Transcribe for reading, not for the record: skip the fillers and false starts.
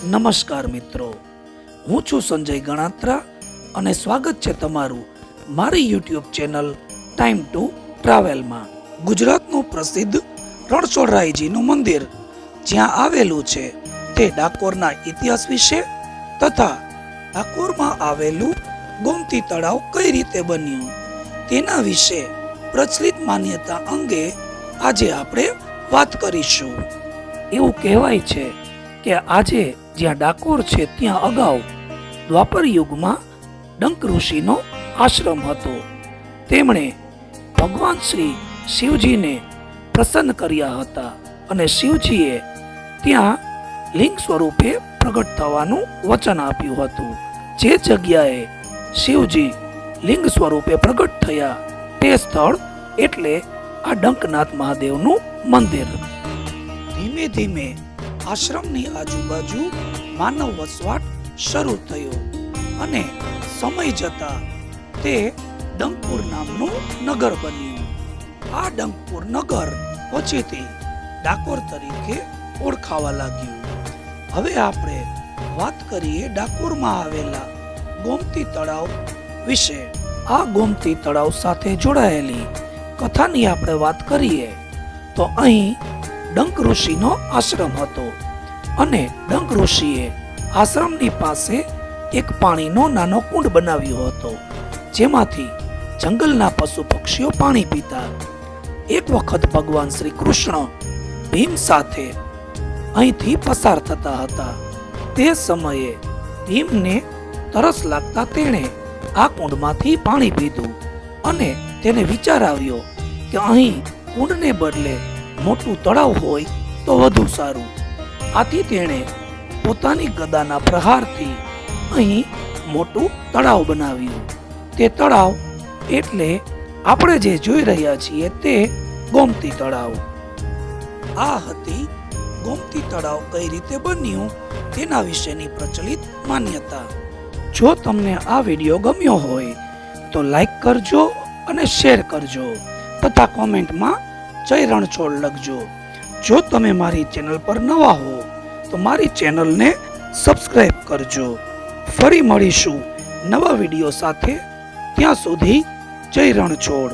નમસ્કાર મિત્રો, હું છું સંજય ગણાત્રા અને સ્વાગત છે તમારું મારી યુટ્યુબ ચેનલ ટાઈમ ટુ ટ્રાવેલમાં। ગુજરાતનું પ્રસિદ્ધ રણછોડરાયજીનું મંદિર જ્યાં આવેલું છે તે ડાકોરના ઇતિહાસ વિશે તથા ડાકોરમાં આવેલું ગોમતી તળાવ કઈ રીતે બન્યું તેના વિશે પ્રચલિત માન્યતા અંગે આજે આપણે વાત કરીશું। એવું કહેવાય છે કે આજે જ્યાં ડાકોર છે ત્યાં અગાઉ દ્વાપર યુગમાં ડંક ઋષિનો આશ્રમ હતો। તેમણે ભગવાન શ્રી શિવજીને પ્રસન્ન કર્યા હતા અને શિવજીએ ત્યાં લિંગ સ્વરૂપે પ્રગટ થવાનું વચન આપ્યું હતું। જે જગ્યાએ શિવજી લિંગ સ્વરૂપે પ્રગટ થયા તે સ્થળ એટલે આ ડંકનાથ મહાદેવનું મંદિર। ધીમે ધીમે આશ્રમની આજુબાજુ માનવ વસવાટ શરૂ થયો અને સમય જતા તે ડંકપુર નામનું નગર બન્યું। આ ડંકપુર નગર પછીથી ડાકોર તરીકે ઓળખાવા લાગ્યું। હવે આપણે વાત કરીએ ડાકોરમાં આવેલા ગોમતી તળાવ વિશે। આ ગોમતી તળાવ સાથે જોડાયેલી કથાની આપણે વાત કરીએ તો અહીં ડંક ઋષિનો આશ્રમ હતો અને ડંક ઋષિએ આશ્રમની પાસે એક પાણીનો નાનો કુંડ બનાવ્યો હતો જેમાંથી જંગલના પશુ પક્ષીઓ પાણી પીતા। એક વખત ભગવાન શ્રી કૃષ્ણ ભીમ સાથે અહીંથી પસાર થતા હતા। તે સમયે ભીમને તરસ લાગતા તેણે આ કુંડમાંથી પાણી પીધું અને તેને વિચાર આવ્યો કે અહીં કુંડને બદલે મોટું તળાવ હોય તો વધુ સારું। આથી તેણે પોતાની ગદાના પ્રહારથી અહીં મોટું તળાવ બનાવ્યું। તે તળાવ એટલે આપણે જે જોઈ રહ્યા છીએ તે ગોમતી તળાવ। આ હતી ગોમતી તળાવ કઈ રીતે બન્યું તેના વિશેની પ્રચલિત માન્યતા। જો તમને આ વિડીયો ગમ્યો હોય તો લાઈક કરજો અને શેર કરજો તથા કોમેન્ટમાં જય રણછોડ લખજો। જો તમે મારી ચેનલ પર નવા હો તો મારી ચેનલને સબસ્ક્રાઇબ કરજો। ફરી મળીશું નવા વિડીયો સાથે, ત્યાં સુધી જય રણછોડ।